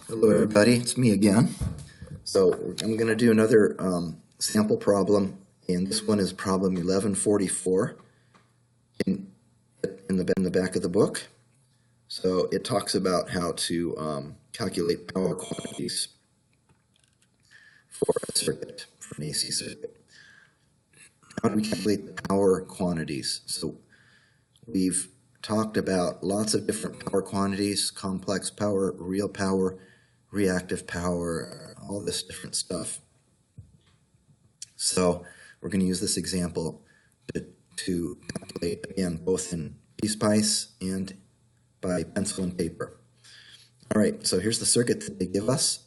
Hello everybody, it's me again. So I'm going to do another sample problem, and this one is problem 1144 in the back of the book. So it talks about how to calculate power quantities for a circuit, for an AC circuit. How do we calculate the power quantities? So we've talked about lots of different power quantities: complex power, real power, reactive power, all this different stuff. So we're going to use this example to calculate, again, both in PSpice and by pencil and paper. All right, so here's the circuit that they give us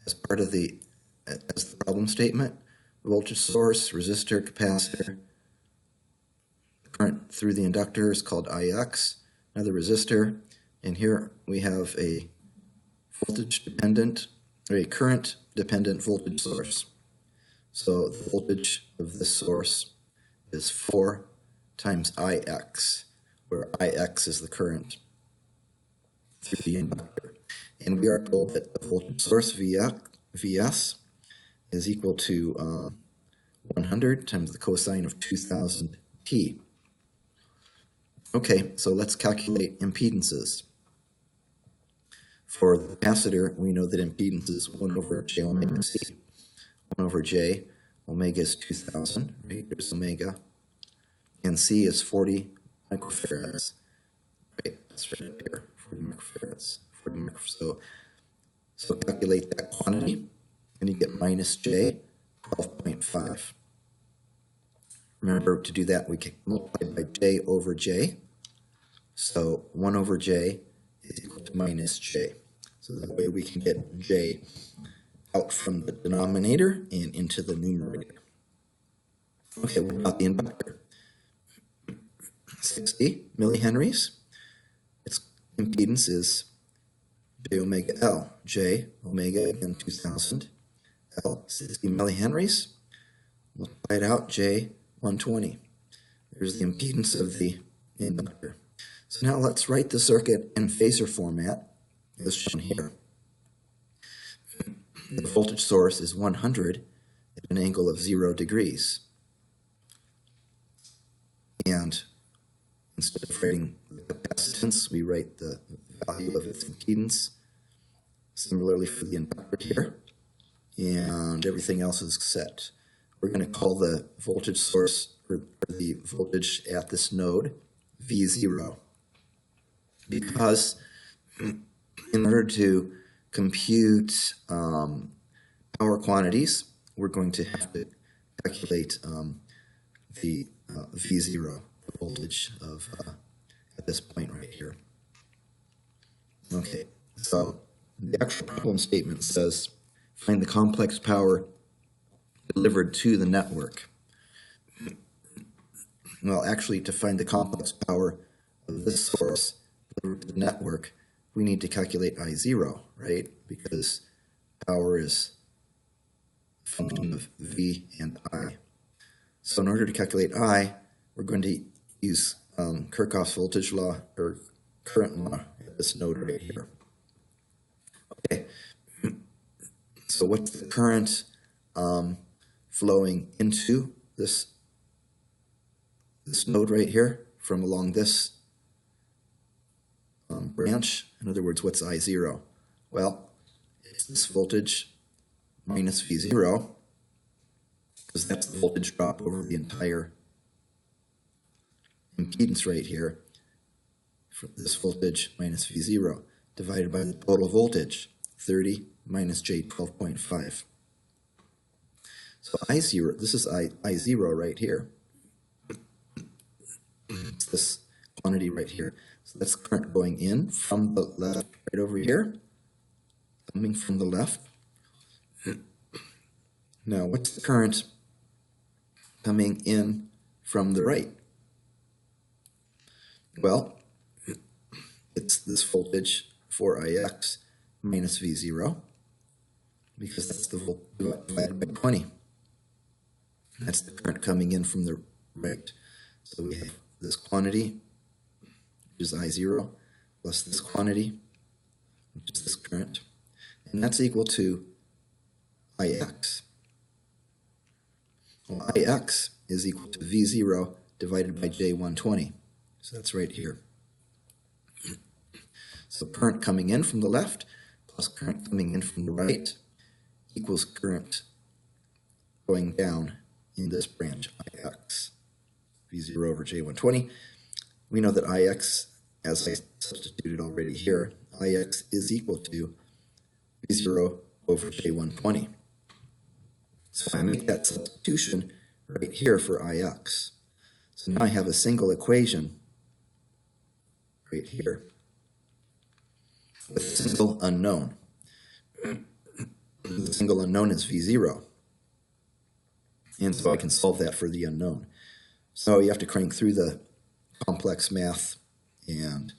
as part of the problem statement: voltage source, resistor, capacitor. The current through the inductor is called IX, another resistor, and here we have a voltage dependent, or a current dependent voltage source. So the voltage of this source is 4 times IX, where IX is the current through the inductor. And we are told that the voltage source Vs is equal to 100 times the cosine of 2000 t. Okay, so let's calculate impedances. For the capacitor, we know that impedance is 1 over j omega c. 1 over j, omega is 2000, right? There's omega. And c is 40 microfarads. Right, that's right here, 40 microfarads. 40 microfarads. So calculate that quantity, and you get minus j, 12.5. Remember, to do that, we can multiply by j over j. So 1 over j is equal to minus j. So that way we can get j out from the denominator and into the numerator. Okay, what about the inductor? 60 millihenries. Its impedance is j omega L. J omega, again, 2000. L, 60 millihenries. Multiply it out, j, 120. There's the impedance of the inductor. So now let's write the circuit in phasor format, as shown here. The voltage source is 100 at an angle of 0 degrees. And instead of writing the capacitance, we write the value of its impedance. Similarly for the inductor here. And everything else is set. We're going to call the voltage source, or the voltage at this node, V0. Because in order to compute power quantities, we're going to have to calculate the V0, the voltage of at this point right here. Okay, so the actual problem statement says, find the complex power delivered to the network. Well, actually, to find the complex power of this source delivered to the network, we need to calculate I0, right? Because power is a function of V and I. So in order to calculate I, we're going to use Kirchhoff's voltage law, or current law, at this node right here. Okay, so what's the current flowing into this node right here from along this branch? In other words, what's I0? Well, it's this voltage minus V0, because that's the voltage drop over the entire impedance right here. For this voltage minus V0 divided by the total voltage, 30 minus j, 12.5. So I0, this is I0 right here. It's this quantity right here. So that's current going in from the left, right over here, coming from the left. Now, what's the current coming in from the right? Well, it's this voltage 4Ix minus V0, because that's the voltage divided by 20. That's the current coming in from the right. So we have this quantity, which is I0, plus this quantity, which is this current. and that's equal to Ix. Well, Ix is equal to V0 divided by J120. So that's right here. So current coming in from the left plus current coming in from the right equals current going down in this branch, Ix. V0 over J120. We know that Ix, as I substituted already here, Ix is equal to V0 over J120. So if I make that substitution right here for Ix, so now I have a single equation right here with a single unknown. The single unknown is V0. And so I can solve that for the unknown. So you have to crank through the complex math, and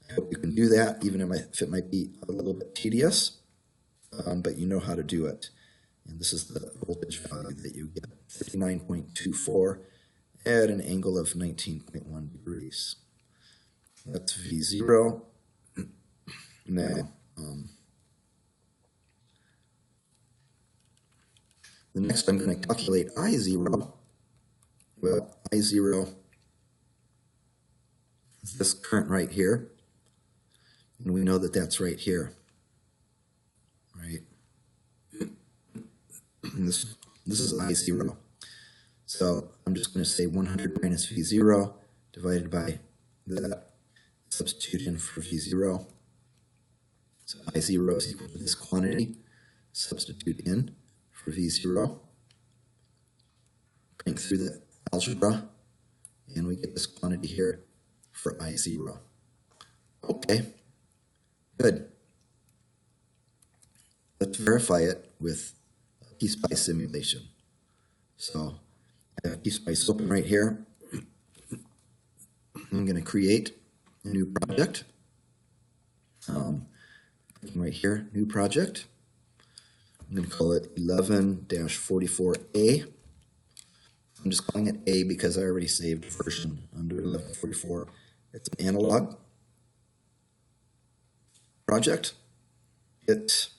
I hope you can do that, even if it might be a little bit tedious, but you know how to do it. And this is the voltage value that you get, 39.24 at an angle of 19.1 degrees. That's V0. Now, the next I'm going to calculate I0. Well, I0 is this current right here, and we know that that's right here, right? And this is I0. So I'm just going to say 100 minus V0 divided by that, substitute in for V0. So I0 is equal to this quantity, substitute in for V0, crank through the algebra, and we get this quantity here for I0. Okay, good. Let's verify it with a PSpice simulation. So I have PSpice open right here. I'm going to create a new project. Right here, new project. I'm going to call it 11-44A. I'm just calling it A because I already saved a version under 1144. It's an analog project. It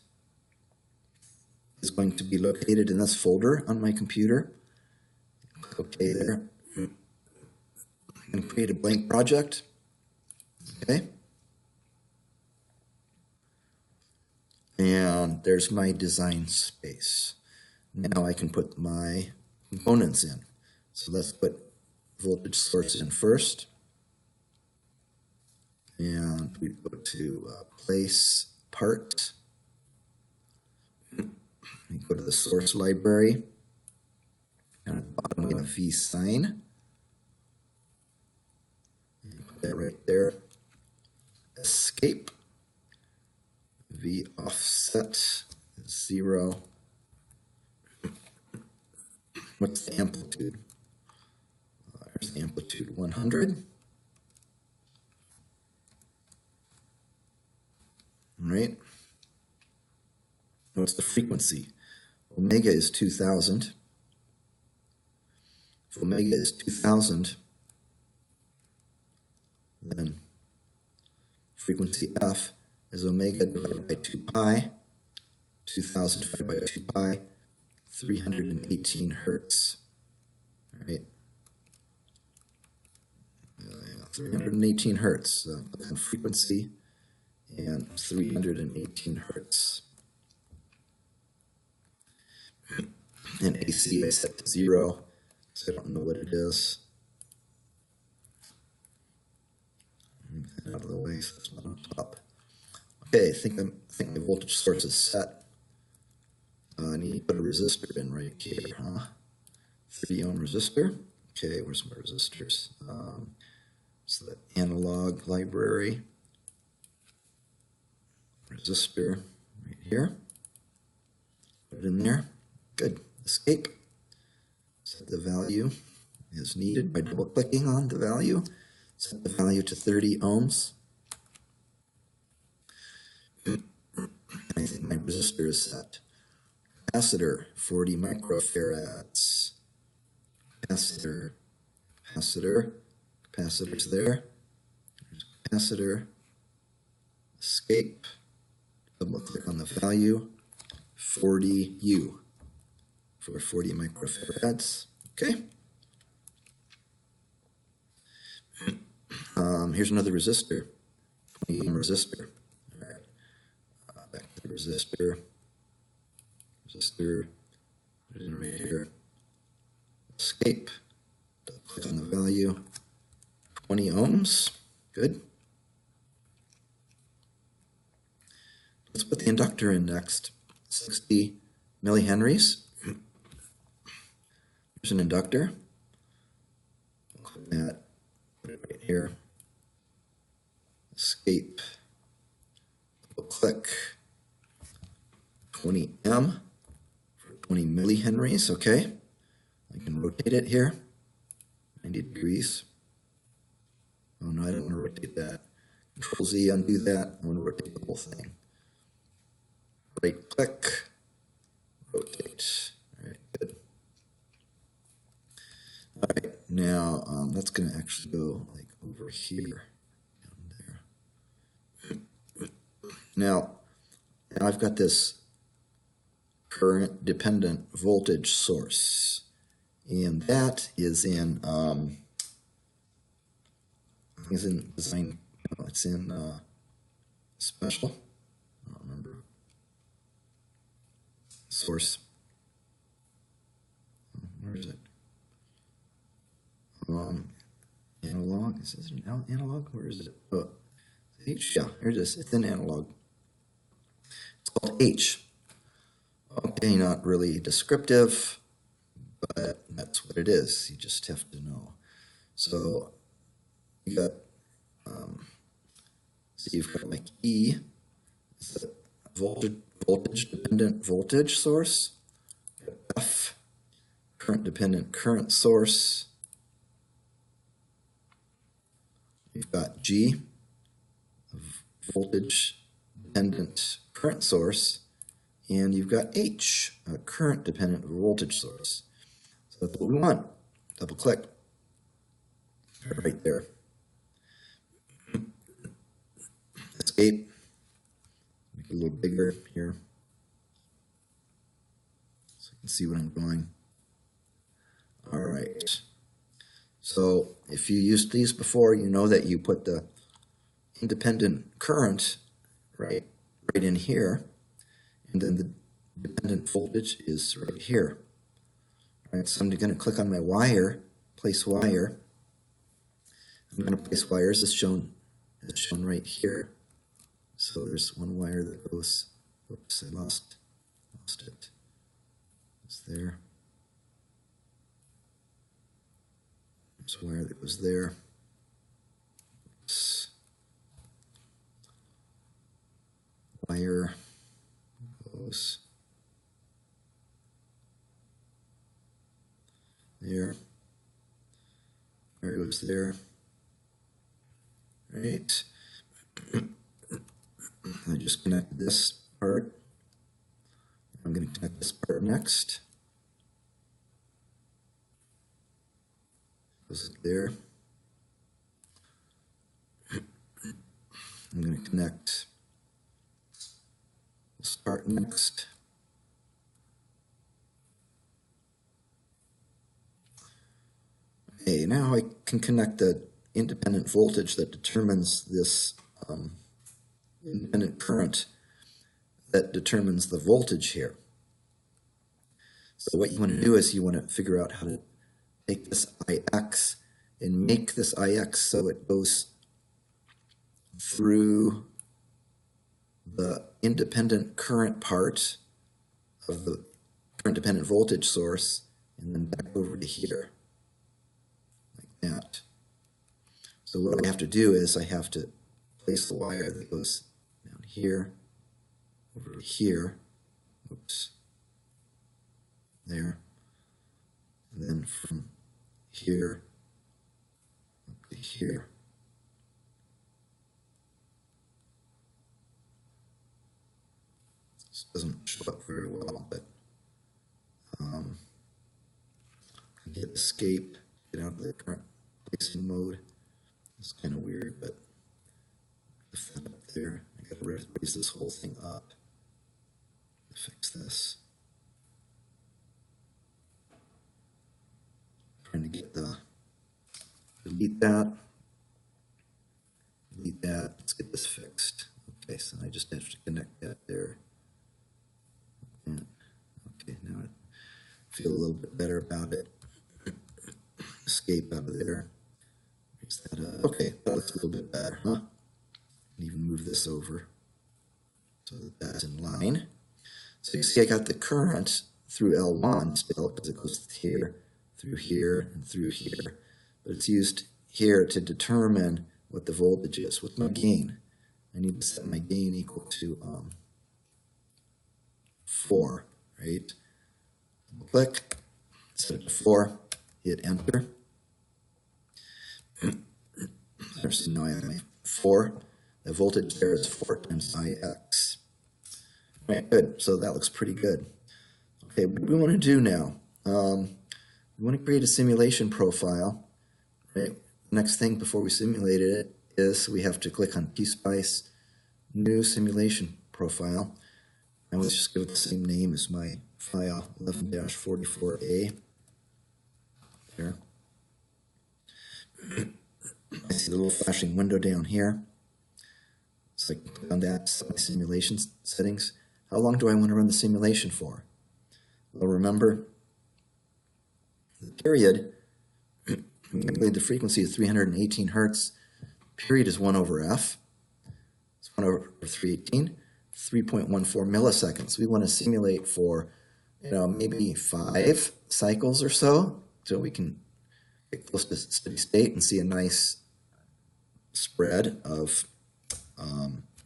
is going to be located in this folder on my computer. Click OK there. I'm going to create a blank project. Okay. And there's my design space. Now I can put my components in. So let's put voltage source in first. And we go to place part. We go to the source library. And at the bottom we have V sign. And put that right there. Escape. V offset is 0. What's the amplitude? There's the amplitude, 100. All right. What's the frequency? Omega is 2000. If omega is 2000, then frequency F is omega divided by 2 pi, 2000 divided by 2 pi, 318 hertz. All right. 318 hertz, frequency, and 318 hertz. And AC I set to 0, so I don't know what it is. Move that out of the way so it's not on top. Okay, I think the voltage source is set. I need to put a resistor in right here, huh? 30 ohm resistor. Okay, where's my resistors? So the analog library. Resistor right here. Put it in there. Good. Escape. Set the value as needed by double clicking on the value. Set the value to 30 ohms. I think my resistor is set. Capacitor, 40 microfarads. Capacitor, capacitor's there. There's capacitor, escape, double click on the value, 40U for 40 microfarads. Okay. Here's another resistor, 20 ohm resistor. All right. Back to the resistor. Put it in right here. Escape. Double click on the value. 20 ohms. Good. Let's put the inductor in next. 60 millihenries. There's an inductor. Click that. Put it right here. Escape. Double click. 20M for 20 millihenries. Okay. I can rotate it here. 90 degrees. Oh no, I don't want to rotate that. Control Z, undo that. I want to rotate the whole thing. Right click, rotate. All right, good. All right, now that's going to actually go like over here, down there. Now I've got this current dependent voltage source, and that is in design. No, it's in special. I don't remember. Source. Where is it? Analog. Is this an analog? Where is it? Oh, H. Yeah, here it is. It's in analog. It's called H. Okay, not really descriptive, but that's what it is. You just have to know. So you got, so you've got like E, is the voltage dependent voltage source. F, current dependent current source. You've got G, voltage dependent current source, and you've got H, a current dependent voltage source. So that's what we want. Double click right there. Escape. Make it a little bigger here so you can see what I'm doing. All right. So if you used these before, you know that you put the independent current right in here, and then the dependent voltage is right here. All right, so I'm going to click on my wire, place wire. I'm going to place wires as shown right here. So there's one wire that goes. Oops, I lost it. It's there. There's a wire that goes there. Oops. Wire goes there. Wire goes there. Right. I just connect this part. I'm going to connect this part next. Goes there. I'm going to connect this part next. Okay, now I can connect the independent voltage that determines this independent current that determines the voltage here. So what you want to do is you want to figure out how to take this IX and make this IX so it goes through the independent current part of the current dependent voltage source and then back over to here, like that. So what I have to do is I have to place the wire that goes down here, over to here, oops, there, and then from here up to here. This doesn't show up very well, but hit escape, get out of the current placing mode. It's kind of weird, but lift that up there. I gotta raise this whole thing up to fix this. Trying to get the, delete that. Delete that. Let's get this fixed. Okay, so I just have to connect that there. And, okay, now I feel a little bit better about it. Escape out of there. Raise that up. Okay, that looks a little bit better, huh? And even move this over so that that's in line. So you see I got the current through L1 still because it goes here, through here, and through here. But it's used here to determine what the voltage is. What's my gain? I need to set my gain equal to 4, right? Click, set it to 4, hit enter. So now I have my 4. The voltage there is 4 times Ix. All right, good. So that looks pretty good. Okay, what do we want to do now? We want to create a simulation profile. Right. Next thing before we simulate it is we have to click on PSpice, New Simulation Profile. I will just give it the same name as my file, 11-44A. There. I see the little flashing window down here. So I can click on that, set my simulation settings. How long do I want to run the simulation for? Well, remember, the period, we calculate the frequency is 318 hertz. Period is 1 over f. It's 1 over 318, 3.14 milliseconds. We want to simulate for, maybe 5 cycles or so we can get close to steady state and see a nice spread of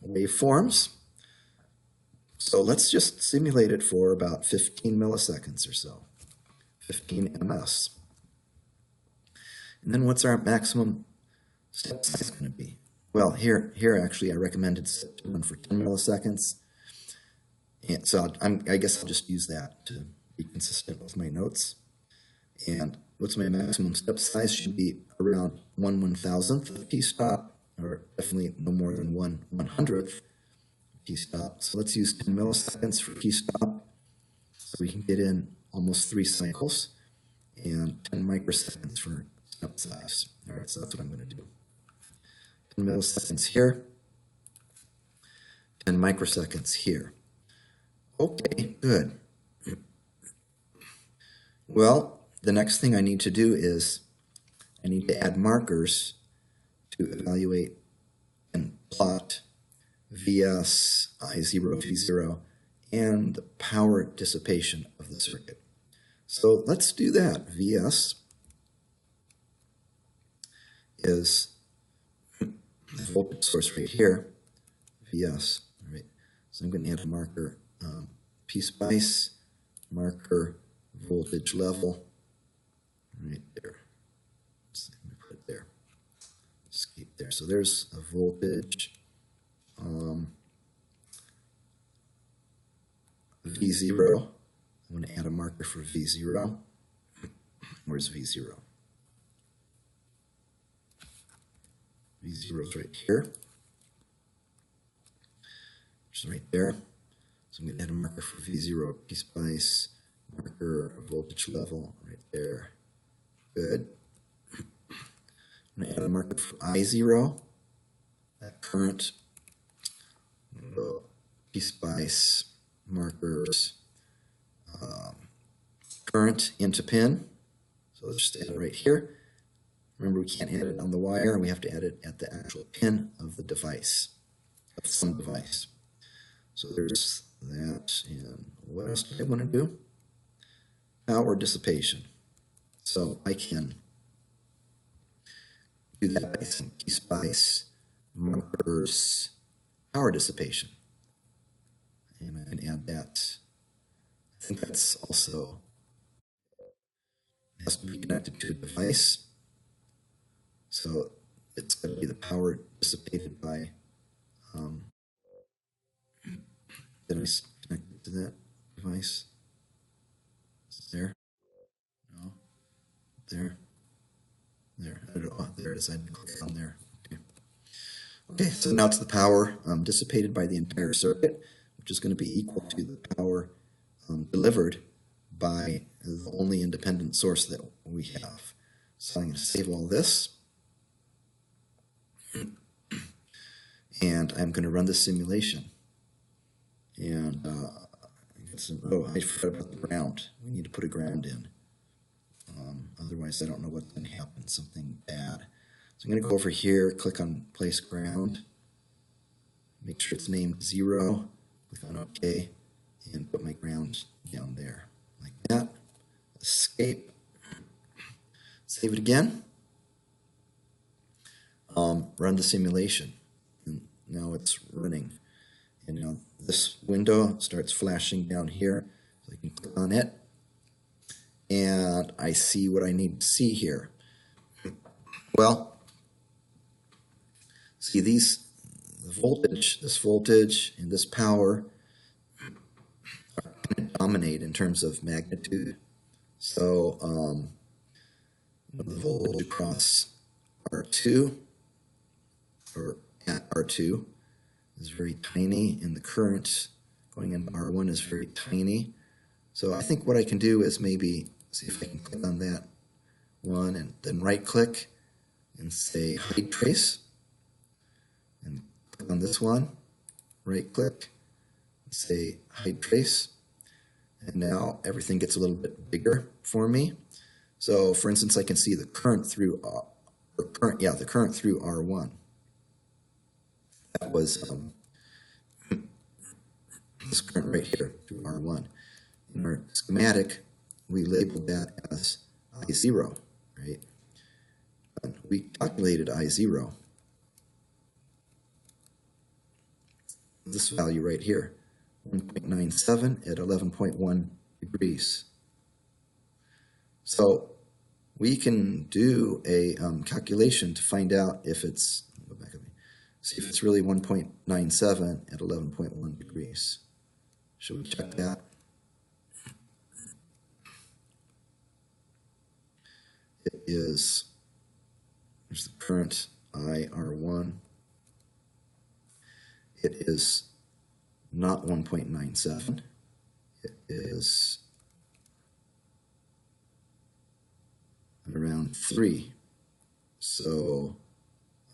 waveforms. So let's just simulate it for about 15 milliseconds or so, 15 ms. And then what's our maximum step size going to be? Well, here actually I recommended set to run for 10 milliseconds. And so I guess I'll just use that to be consistent with my notes. And what's my maximum step size? Should be around 1/1000th of p-stop, or definitely no more than 1/100th p-stop. So let's use 10 milliseconds for p-stop, so we can get in almost 3 cycles, and 10 microseconds for step size. All right, so that's what I'm going to do. 10 milliseconds here, 10 microseconds here. Okay, good. Well, the next thing I need to do is I need to add markers to evaluate and plot Vs, I0, V0, and the power dissipation of the circuit. So let's do that. Vs is the voltage source right here, Vs, right? So I'm going to add a marker, PSpice, marker, voltage level, right there. So let me put it there. Escape there. So there's a voltage, V0. I'm going to add a marker for V0. Where's V0? V0 is right here. Which is right there. So I'm going to add a marker for V0, PSpice, marker, voltage level, right there. Good. I'm going to add a marker for I0, that current, PSpice, markers, current into pin. So let's just add it right here. Remember, we can't add it on the wire, we have to add it at the actual pin of the device, of some device. So there's that, and what else do I want to do? Power dissipation. So I can do that by some PSpice, markers, power dissipation. And I can add that. I think that's also has to be connected to a device. So it's going to be the power dissipated by device connected to that device. There? No? There? There. I don't know. Oh, there it is. I didn't click on there. Okay. Okay, so now it's the power dissipated by the entire circuit, which is going to be equal to the power delivered by the only independent source that we have. So I'm going to save all this, and I'm going to run the simulation. And oh, I forgot about the ground. We need to put a ground in. Otherwise, I don't know what's going to happen, something bad. So I'm going to go over here, click on place ground, make sure it's named 0, click on OK, and put my ground down there, like that. Escape. Save it again. Run the simulation. And now it's running. And now this window starts flashing down here. So I can click on it. And I see what I need to see here. Well, see the voltage, this voltage and this power are going to dominate in terms of magnitude. So the voltage across R2 or at R2 is very tiny, and the current going into R1 is very tiny. So I think what I can do is maybe see if I can click on that one and then right click and say hide trace, and click on this one, right click and say hide trace, and now everything gets a little bit bigger for me. So for instance, I can see the current through the current through R1. That was this current right here through R1. In our schematic, we labeled that as I0, right? And we calculated I0. This value right here, 1.97 at 11.1 degrees. So we can do a calculation to find out if it's, see if it's really 1.97 at 11.1 degrees. Should we check that? It is, there's the current IR1. It is not 1.97. It is around 3. So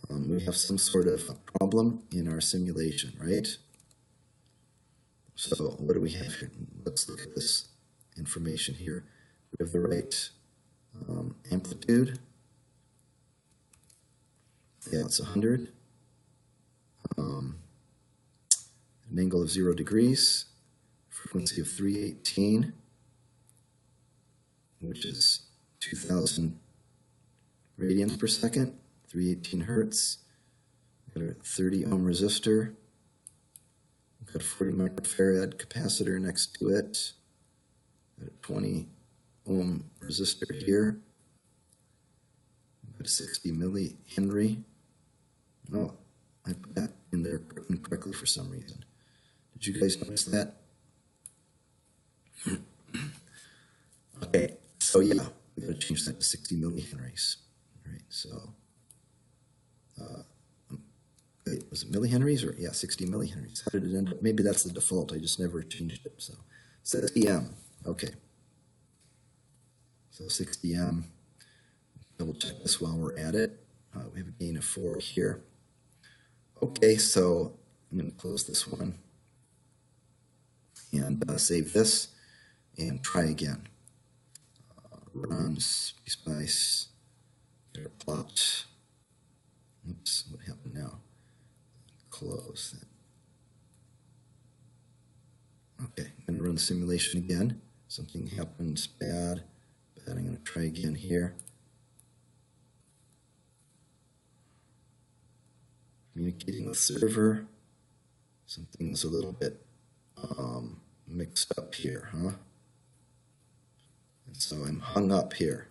we have some sort of a problem in our simulation, right? So what do we have here? Let's look at this information here. We have the right amplitude. Yeah, it's 100. An angle of 0 degrees. Frequency of 318, which is 2,000 radians per second. 318 hertz. We've got a 30 ohm resistor. We've got a 40 microfarad capacitor next to it. We've got a 20 ohm resistor here. We've got a 60 millihenry. Oh, I put that in there incorrectly for some reason. Did you guys notice that? Okay, so yeah, we got to change that to 60 millihenries. Right, so wait, was it millihenries or yeah, 60 millihenries? How did it end up? Maybe that's the default. I just never changed it. So 60M. Okay. So 60M. Double check this while we're at it. We have a gain of 4 here. Okay, so I'm going to close this one and save this and try again. Run PSpice. Plot. Oops, what happened now? Close that. Okay, I'm going to run the simulation again. Something happens bad, but I'm going to try again here. Communicating with server. Something's a little bit mixed up here, huh? And so I'm hung up here.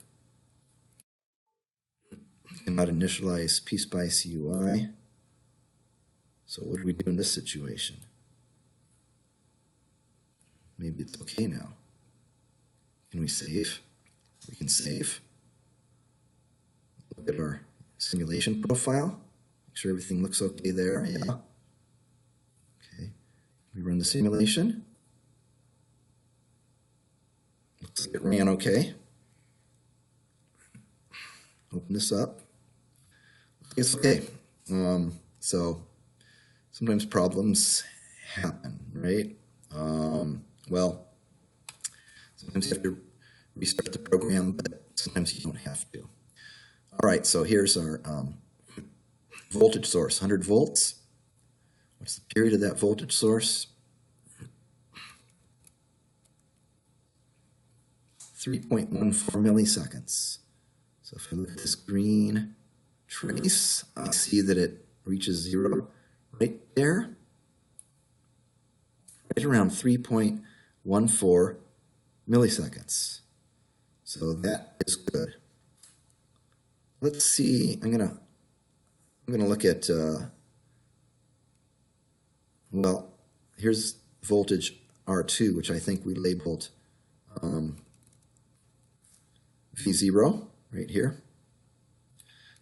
Cannot initialize PSpice UI. So what do we do in this situation? Maybe it's okay now. Can we save? We can save. Look at our simulation profile. Make sure everything looks okay there. Yeah. Okay. We run the simulation. Looks like it ran okay. Open this up. It's okay. So sometimes problems happen, right? Well, sometimes you have to restart the program, but sometimes you don't have to. All right, so here's our voltage source, 100 volts. What's the period of that voltage source? 3.14 milliseconds. So if I look at this green trace, I see that it reaches zero right there, right around 3.14 milliseconds. So that is good. Let's see, I'm gonna look at, well, here's voltage R2, which I think we labeled V0 right here.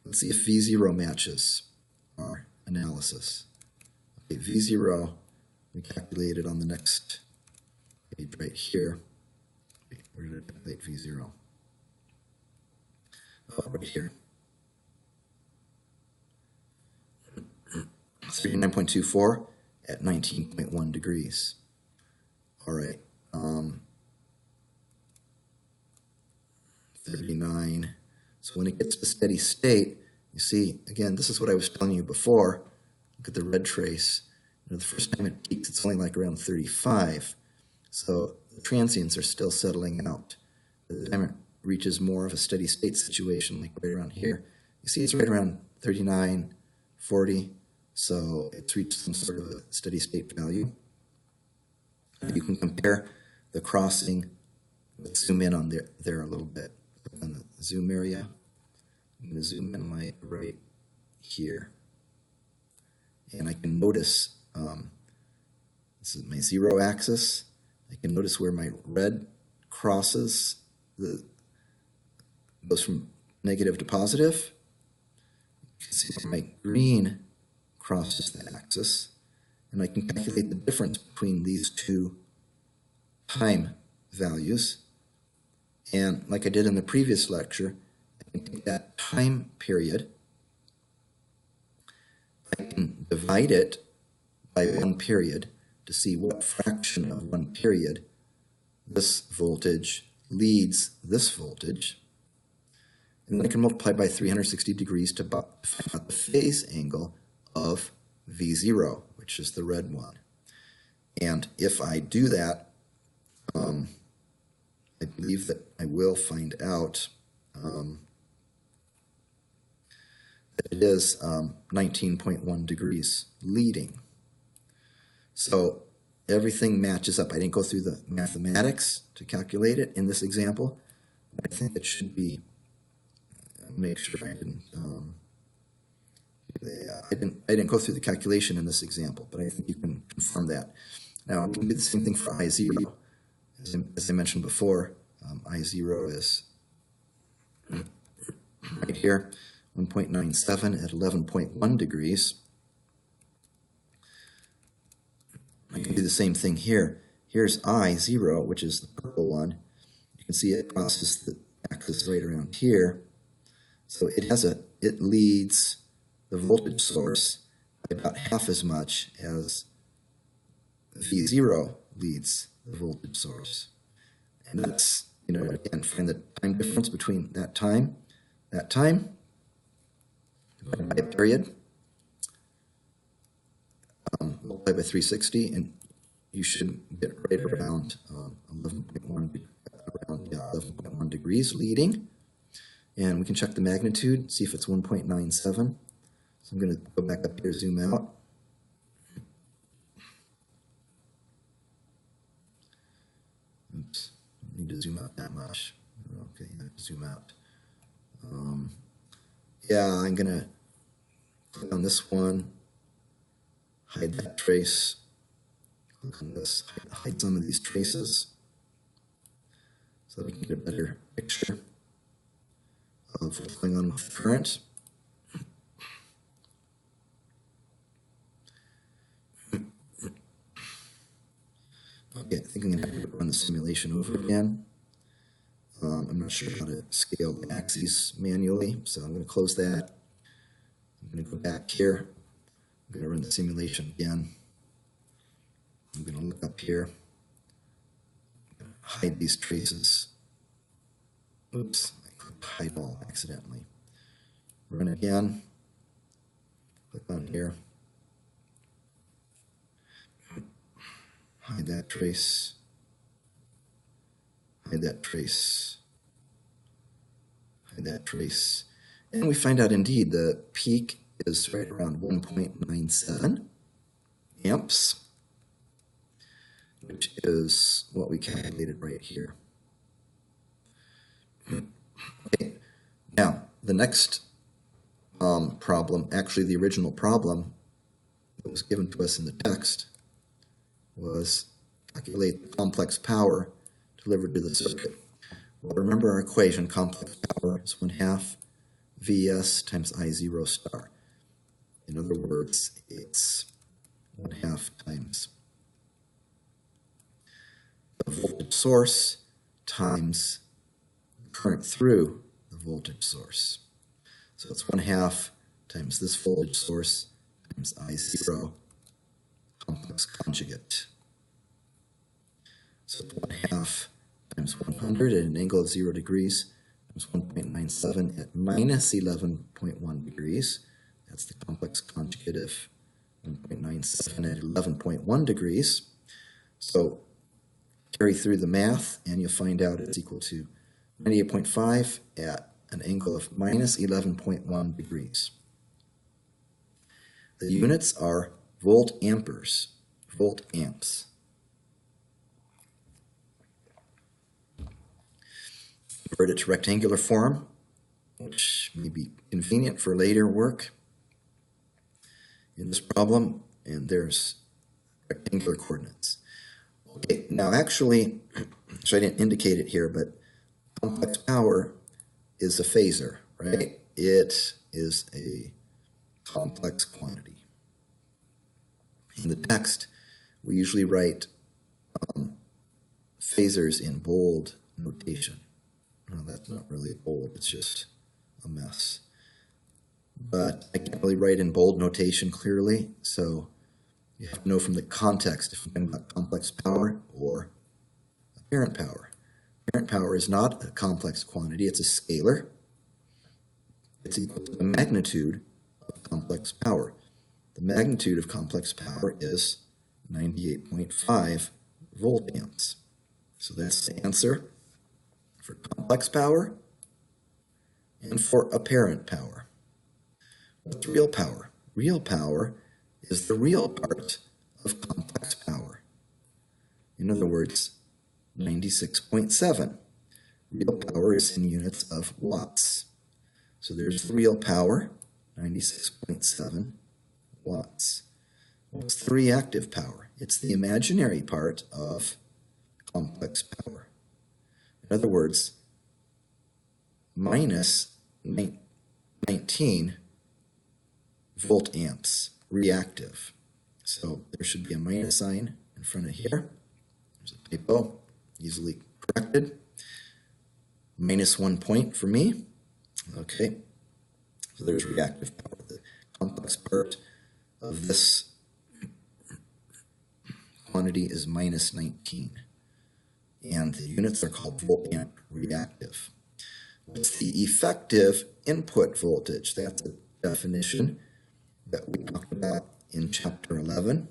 Let's see if V0 matches our analysis. Okay, V0, we calculated on the next page right here. Where did I calculate V0? Oh, right here. 39.24 at 19.1 degrees. All right. 39. So when it gets to steady state, you see, again, this is what I was telling you before. Look at the red trace. The first time it peaks, it's only like around 35. So the transients are still settling out. The time it reaches more of a steady state situation, like right around here, you see it's right around 39, 40. So it's reached some sort of a steady state value. You can compare the crossing. Let's zoom in on there a little bit. On the zoom area, I'm going to zoom in right here. And I can notice, this is my zero axis. I can notice where my red crosses, goes from negative to positive. You can see my green crosses the axis, and I can calculate the difference between these two time values. And like I did in the previous lecture, I can take that time period, I can divide it by one period to see what fraction of one period this voltage leads this voltage. And then I can multiply by 360 degrees to find out the phase angle of V0, which is the red one. And if I do that, I believe that I will find out that it is 19.1 degrees leading. So everything matches up. I didn't go through the mathematics to calculate it in this example, but I think it should be, make sure I didn't, I didn't go through the calculation in this example, but I think you can confirm that. Now, we can do the same thing for I0. As I mentioned before, I0 is right here, 1.97 at 11.1 degrees. I can do the same thing here. Here's I0, which is the purple one. You can see it crosses the axis right around here. So it leads the voltage source by about half as much as V0 leads the voltage source. And that's, again, find the time difference between that time, by a period, multiply by 360, and you should get right around 11.1 degrees leading. And we can check the magnitude, see if it's 1.97. So I'm going to go back up here, zoom out. Oops, I need to zoom out that much. Okay, zoom out. Yeah, I'm going to click on this one, hide that trace, click on this, hide some of these traces so that we can get a better picture of what's going on with the current. Okay, I think I'm going to have to run the simulation over again. I'm not sure how to scale the axes manually, so I'm going to close that. I'm going to go back here. I'm going to run the simulation again. I'm going to look up here. I'm going to hide these traces. Oops, I clicked hide all accidentally. Run again. Click on here. Hide that trace. Hide that trace. Hide that trace. And we find out indeed the peak is right around 1.97 amps, which is what we calculated right here. Okay. Now, the next problem, actually the original problem that was given to us in the text, was calculate the complex power delivered to the circuit. Well, remember our equation, complex power is 1/2 Vs times I0 star. In other words, it's 1/2 times the voltage source times the current through the voltage source. So it's 1/2 times this voltage source times I0 complex conjugate. So 1/2 times 100 at an angle of 0 degrees times 1.97 at minus 11.1 degrees. That's the complex conjugate of 1.97 at 11.1 degrees. So carry through the math and you'll find out it's equal to 98.5 at an angle of minus 11.1 degrees. The units are volt amperes, volt amps. Convert it to rectangular form, which may be convenient for later work in this problem, and there's rectangular coordinates. Okay, now actually, so I didn't indicate it here, but complex power is a phasor, right? It is a complex quantity. In the text, we usually write phasors in bold notation. No, that's not really bold, it's just a mess. But I can't really write in bold notation clearly, so you have to know from the context if I'm talking about complex power or apparent power. Apparent power is not a complex quantity, it's a scalar. It's equal to the magnitude of complex power. The magnitude of complex power is 98.5 volt amps. So that's the answer for complex power and for apparent power. What's real power? Real power is the real part of complex power. In other words, 96.7. Real power is in units of watts. So there's the real power, 96.7 watts. What's the reactive power? It's the imaginary part of complex power. In other words, minus 19 volt amps reactive. So there should be a minus sign in front of here. There's a typo, easily corrected. -1 point for me. Okay, so there's reactive power. The complex part of this quantity is -19. And the units are called volt amp reactive. What's the effective input voltage? That's a definition that we talked about in chapter 11,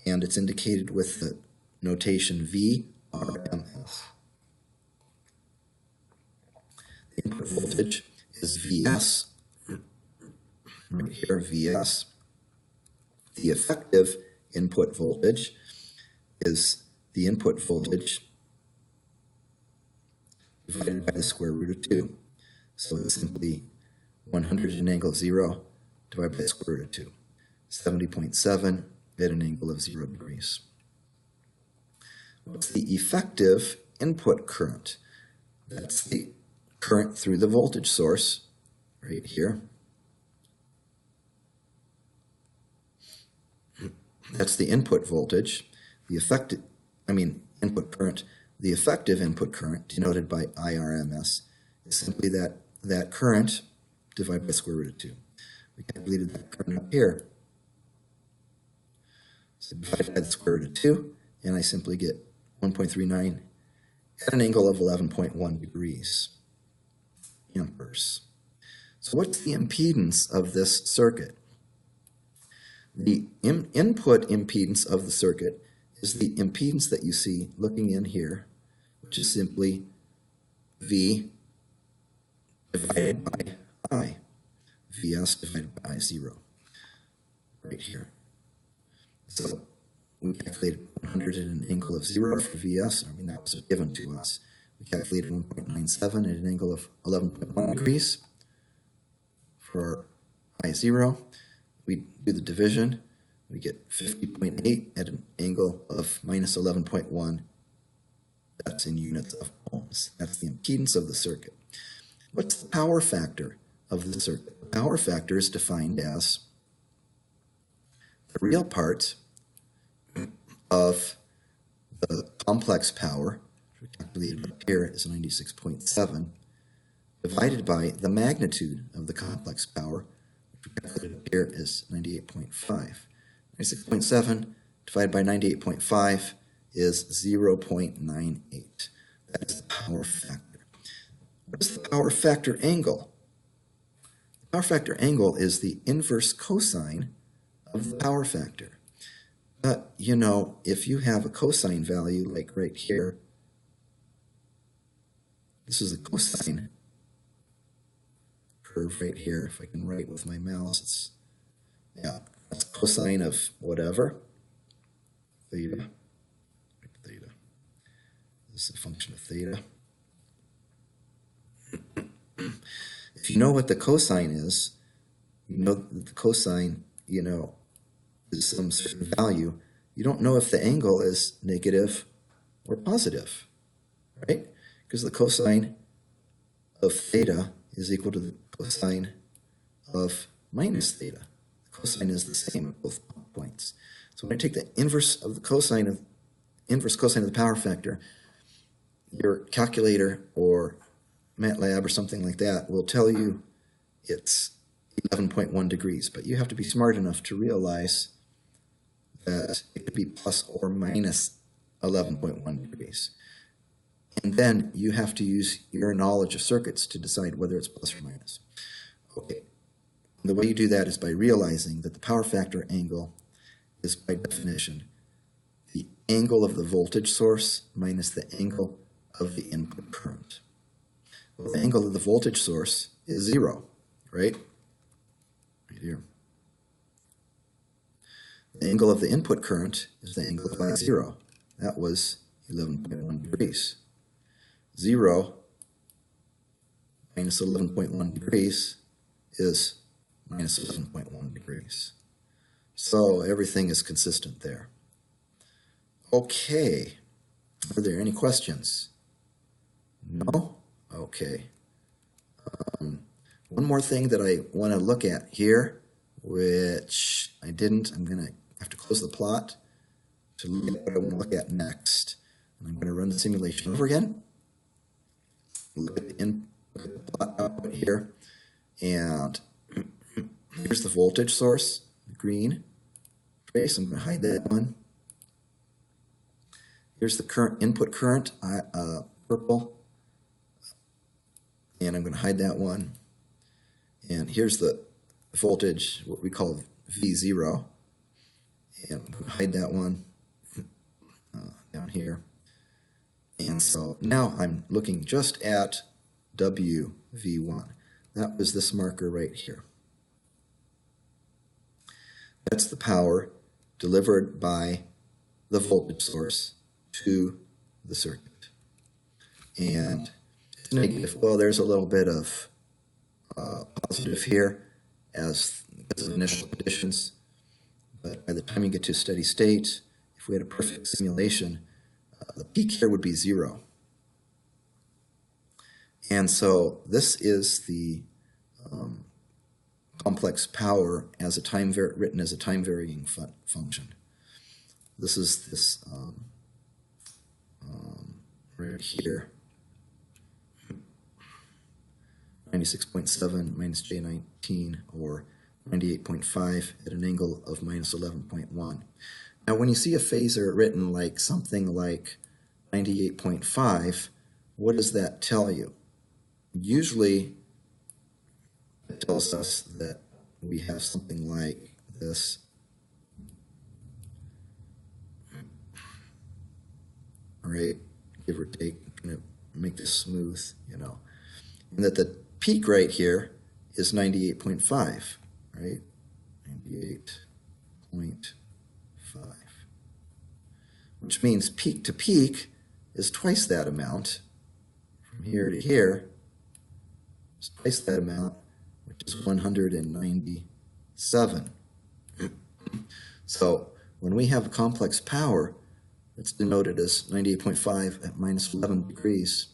and it's indicated with the notation VRMS. The input voltage is Vs, right here, Vs. The effective input voltage is the input voltage divided by the square root of 2. So it's simply 100 at an angle of 0 divided by the square root of 2. 70.7 at an angle of 0 degrees. What's the effective input current? That's the current through the voltage source right here. That's the input voltage. The input current. The effective input current, denoted by IRMS, is simply that current divided by square root of 2. We calculated that current up here. So divide by the square root of 2, and I simply get 1.39 at an angle of 11.1 degrees amperes. So what's the impedance of this circuit? The input impedance of the circuit is the impedance that you see looking in here, which is simply V divided by I, Vs divided by I0, right here. So we calculated 100 at an angle of 0 for Vs. That was given to us. We calculated 1.97 at an angle of 11.1 degrees for I0. We do the division. We get 50.8 at an angle of minus 11.1. That's in units of ohms. That's the impedance of the circuit. What's the power factor of the circuit? The power factor is defined as the real part of the complex power, which we calculated up here is 96.7, divided by the magnitude of the complex power, which we calculated up here is 98.5. 96.7 divided by 98.5 is 0.98. That is the power factor. What is the power factor angle? The power factor angle is the inverse cosine of the power factor. But, if you have a cosine value, like right here, this is a cosine curve right here. If I can write with my mouse, that's cosine of whatever, theta. This is a function of theta. If you know what the cosine is, you know that the cosine, is some certain value. You don't know if the angle is negative or positive, right? Because the cosine of theta is equal to the cosine of minus theta. The cosine is the same at both points. So when I take the inverse of the cosine of the power factor, your calculator or MATLAB or something like that will tell you it's 11.1 degrees, but you have to be smart enough to realize that it could be plus or minus 11.1 degrees. And then you have to use your knowledge of circuits to decide whether it's plus or minus. Okay. The way you do that is by realizing that the power factor angle is, by definition, the angle of the voltage source minus the angle of the input current. Well, the angle of the voltage source is 0, right? Right here. The angle of the input current is the angle of I0. That was 11.1 degrees. 0 minus 11.1 degrees is minus 11.1 degrees. So everything is consistent there. Okay. Are there any questions? No? Okay. One more thing that I want to look at here, which I didn't. I'm going to have to close the plot to look at what I want to look at next. And I'm going to run the simulation over again. Look at the plot output here. And here's the voltage source, green. Trace, I'm going to hide that one. Here's the current input current, purple. And I'm going to hide that one. And here's the voltage, what we call V0. And I'm going to hide that one down here. And so now I'm looking just at WV1. That was this marker right here. That's the power delivered by the voltage source to the circuit. And it's negative. Well, there's a little bit of positive here as because of initial conditions. But by the time you get to steady state, if we had a perfect simulation, the peak here would be 0. And so this is the complex power as a written as a time varying function. This is this right here. 96.7 minus J19, or 98.5 at an angle of minus 11.1. Now when you see a phasor written like something like 98.5, what does that tell you? Usually it tells us that we have something like this. All right, give or take, I'm going to make this smooth, you know. And that the peak right here is 98.5, right? 98.5. Which means peak to peak is twice that amount. From here to here is twice that amount, which is 197. So when we have a complex power, it's denoted as 98.5 at minus 11 degrees.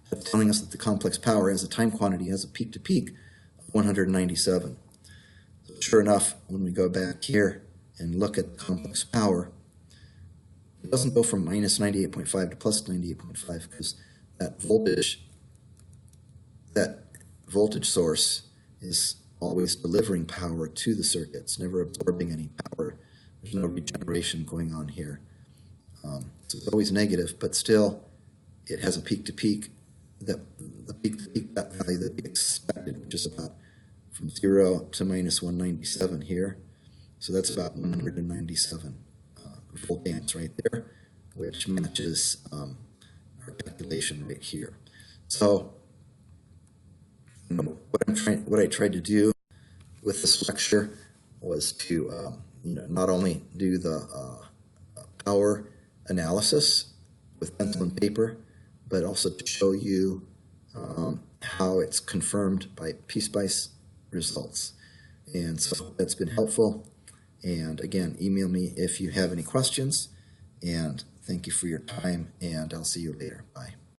That's telling us that the complex power as a time quantity has a peak to peak of 197. So sure enough, when we go back here and look at the complex power, it doesn't go from minus 98.5 to plus 98.5 because that voltage source is always delivering power to the circuit. It's never absorbing any power. There's no regeneration going on here. So it's always negative, but still it has a peak to peak, the peak to peak value that we expected, which is about from 0 to minus 197 here. So that's about 197 volt amps right there, which matches our calculation right here. So what I tried to do with this lecture was to not only do the power analysis with pencil and paper, but also to show you how it's confirmed by PSpice results. And so that's been helpful. And again, email me if you have any questions. And thank you for your time, and I'll see you later. Bye.